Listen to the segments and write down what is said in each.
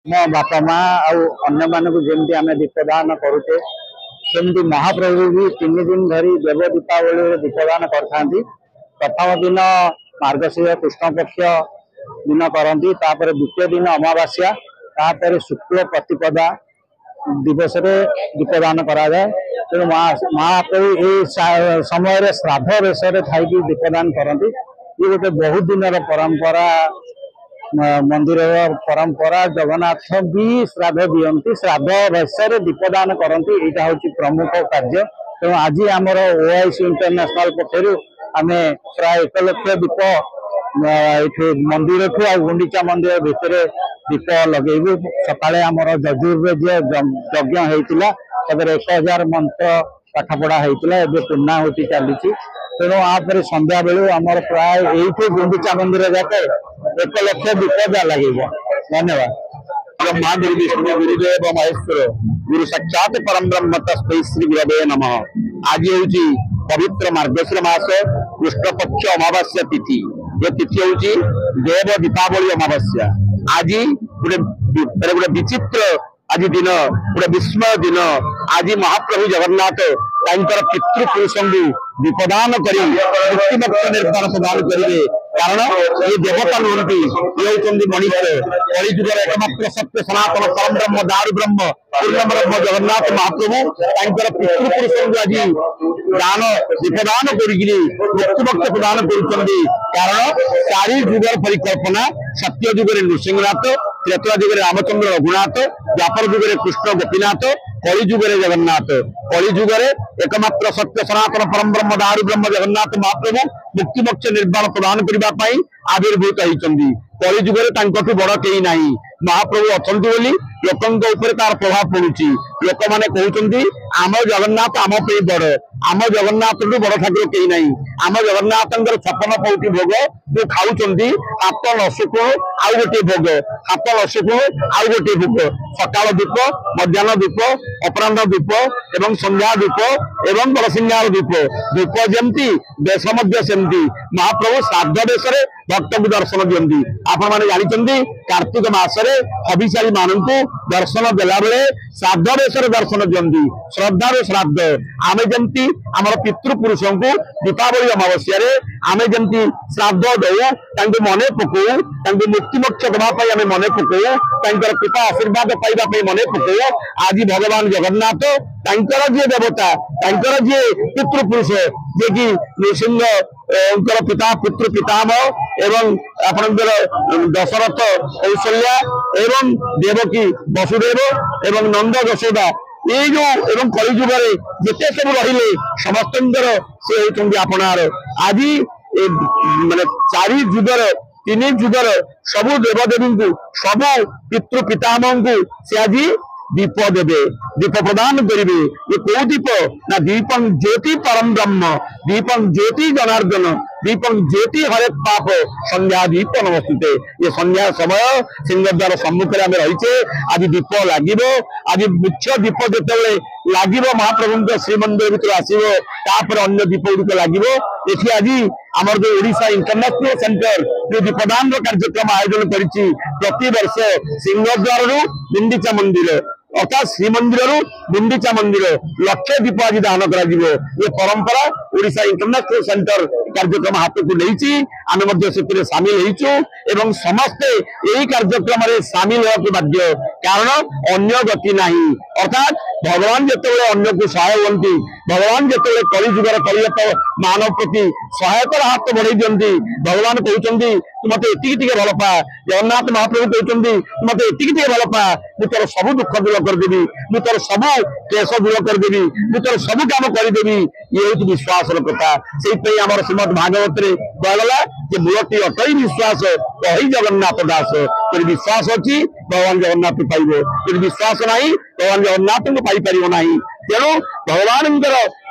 मो बापा माँ आने मानक जमी आम दीपदान करुचे सेमती महाप्रभु भी 3 दिन धरी देव दीपावली दीपदान करथांती। प्रथम दिन मार्गशीर कृष्ण पक्ष दिन करती, द्वितीय दिन अमावास्या, तापर शुक्ल प्रतिपदा दिवस दीपदान करा जाए। तेणु महाप्रभु ये समय श्राद्ध वेश थी दीपदान करती। ये गोटे बहुत दिन परंपरा, मंदिर परंपरा। जगन्नाथ भी श्राद्ध दियंती, श्राद्ध वेश दीपदान करती। यहाँ हूँ प्रमुख कार्य। तेणु आज आमर ओआईसी इंटरनेशनल पक्षर आम प्राय 1 लाख दीप ये मंदिर ठू आ गुंडीचा मंदिर भितर दीप लगेबू। सकाଳେ आमर जजुर यज्ञ होता, 1000 मंत्र पाठपढ़ा होता, एवं पूर्णाहुति चली। तेणु आपर संध्या बेलू आमर प्राय ये गुंडीचा मंदिर जाते 1 लाख दीप लगे। धन्यवाद। ब्रह्मा गुरु विष्णु गुरुदेव महेश्वर गुरु साक्षात परम ब्रह्म तस्मै श्री गुरवे नमः। आज हूँ पवित्र मार्गशीर मास कृष्ण पक्ष अमावास्या तिथि। ये तिथि हूँ देव दीपावली अमावास्या। आज गोटे विचित्र आज दिन, गोटे विस्मय दिन। आज महाप्रभु जगन्नाथ पितृपुरुष दीपदान कर मुक्तिमुक्त निर्माण प्रदान करेंगे। कारण ये देवता नुहति, ये होती मनुष्य। कलिजुगर एकमात्र सत्य सनातन परम ब्रह्म दारु ब्रह्म पूर्ण ब्रह्म जगन्नाथ महाप्रभु पितृपुरुष आज दान दीपदान कर मुक्तिमुक्त प्रदान कर। कारण 4 जुगर परिकल्पना, सत्य जुगर नृसिंहनाथ, त्रेता जुगर रामचंद्र रघुनाथ, द्वापर जुगर कृष्ण गोपीनाथ, कलि जुगर जगन्नाथ। कलि जुगर एकमात्र सत्य सनातन परम ब्रह्म दारु ब्रह्म जगन्नाथ महाप्रभु मुक्तिमोक्ष निर्वाण प्रदान करने आविर्भूत होती। कलि जुगर बड़ कहीं ना महाप्रभु अच्छा बोली लोकों तार प्रभाव पड़ुची। लोक मैंने कहते आम जगन्नाथ आम बड़, आम जगन्नाथ बड़ ठाकुर कहीं ना। आम जगन्नाथ 56 पौटी भोग जो खाऊं, हाथ नसुक आउ गोटे भोग, हाथ नसुक आउ गोटे भोग, सकाल दीप, मध्याह्न दीप, अपराह दीप एवं संध्या दीप एवं बड़सिंगार दीप। दीप जमती देश सेमती महाप्रभु श्राद्ध देश भक्त को दर्शन दियंती। आपण मैंने जानते कार्तिक मासरे हविषारी मानू दर्शन देला बेले श्राद्ध देश दर्शन दियंती। श्रद्धार श्राद्ध आम जमती आम पितृपुरुष को दीपावली अमावस्या आम जमती श्राद्ध दौ मने पकाऊ, मुक्तिमोक्ष देवाई आम मने पकाऊ, कृपा आशीर्वाद पाइबा मने पकाऊ। आज भगवान जगन्नाथ जी देवता जी पितृपुरुष जे कि नृसिंह पिता पुत्र पितामह एवं आपणकर दशरथ कौशल्या एवं देवकी वसुदेव एवं नंद यशोदा ये जो एवं कलिजुगर जिते सब रहिले समस्त से होती आपणार। आज माने 4 जुगर 3 जुगर सबु देवदेवी को सबु पितृ पितामह को से आज दीप देवे, दीप प्रदान करेंगे। ये कौ दीप ना दीपं ज्योति परम ब्रह्म, दीपं ज्योति जनार्दन, दीपं ज्योति हरेक पाप संध्या दीप नमस्ते। ये संध्या समय सिंहद्वार सम्मुख में रहीचे। आज दीप लगे, आज मुख्य दीप जो लगे महाप्रभु श्रीमंदिर भर आसपर अन्य दीप गुड़िक लगे। ये आज आमर जो ओडिशा इंटरनेशनल सेंटर जो दीपदान कार्यक्रम आयोजन करिछि प्रति वर्ष सिंहद्वार गुंडीचा मंदिर अर्थात श्रीमंदिर गुंडीचा मंदिर लक्ष दीप आज दान करा जिवो। ये परंपरा ओडिशा इंटरनेशनल सेंटर कार्यक्रम हाथ को नहीं आम सामिल होइछु समस्ते यही कार्यक्रम में सामिल होगा बाध्य। कारण अन्य गति नहीं, अर्थात भगवान जिते अन्य को सहाय होती, भगवान जिते कलिजुगर कलियत मानव प्रति सहायतार हाथ बढ़ाई दिखती। भगवान कहते मत एति भल पा, जगन्नाथ महाप्रभु कहते मत एति भल पा, मुझे तोर सब दुख दूर करदेवी, मुझे तोर सब क्लेश दूर करदेवी, मुझे तोर सब काम करदेवी। ये हूँ विश्वास कथा। से श्रीमद भागवत कहला कि मूलटी अटई विश्वास कही जगन्नाथ दास। तेरे विश्वास अच्छी भगवान जगन्नाथ पाइब, तेरे विश्वास ना भगवान जगन्नाथ को पाइपर ना। तेणु भगवान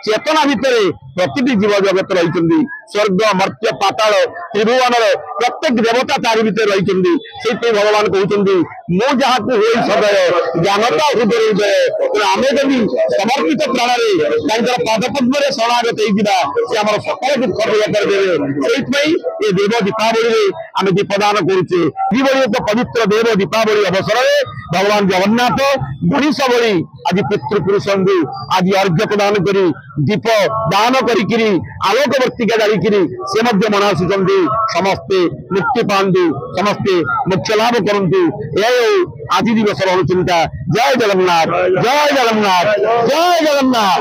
चेतना भितर प्रति जीव जगत रही स्वर्ग मर्त्य पाताल त्रिभुवन प्रत्येक देवता तारी भितर रही से भगवान कहते मु जहाँ हुए सदय ज्ञानता हृदय हृदय आम जब समर्पित प्राण पादपद्म शरणागत से आम सकल दुख दूर करदे से ये देव दीपावली आम दीपदान करुचे एक पवित्र देव दीपावली अवसर में भगवान जगन्नाथ मनीष भली आज पितृपुरुष आज अर्घ्य प्रदान करी दीप दान करी आलोक वर्तिका जारी से मनासुंट समस्ते मुक्ति पांतु समस्ते मोक्ष लाभ करंतु आज दिवस अनुचिंता जय जगन्नाथ जय जगन्नाथ जय जगन्नाथ।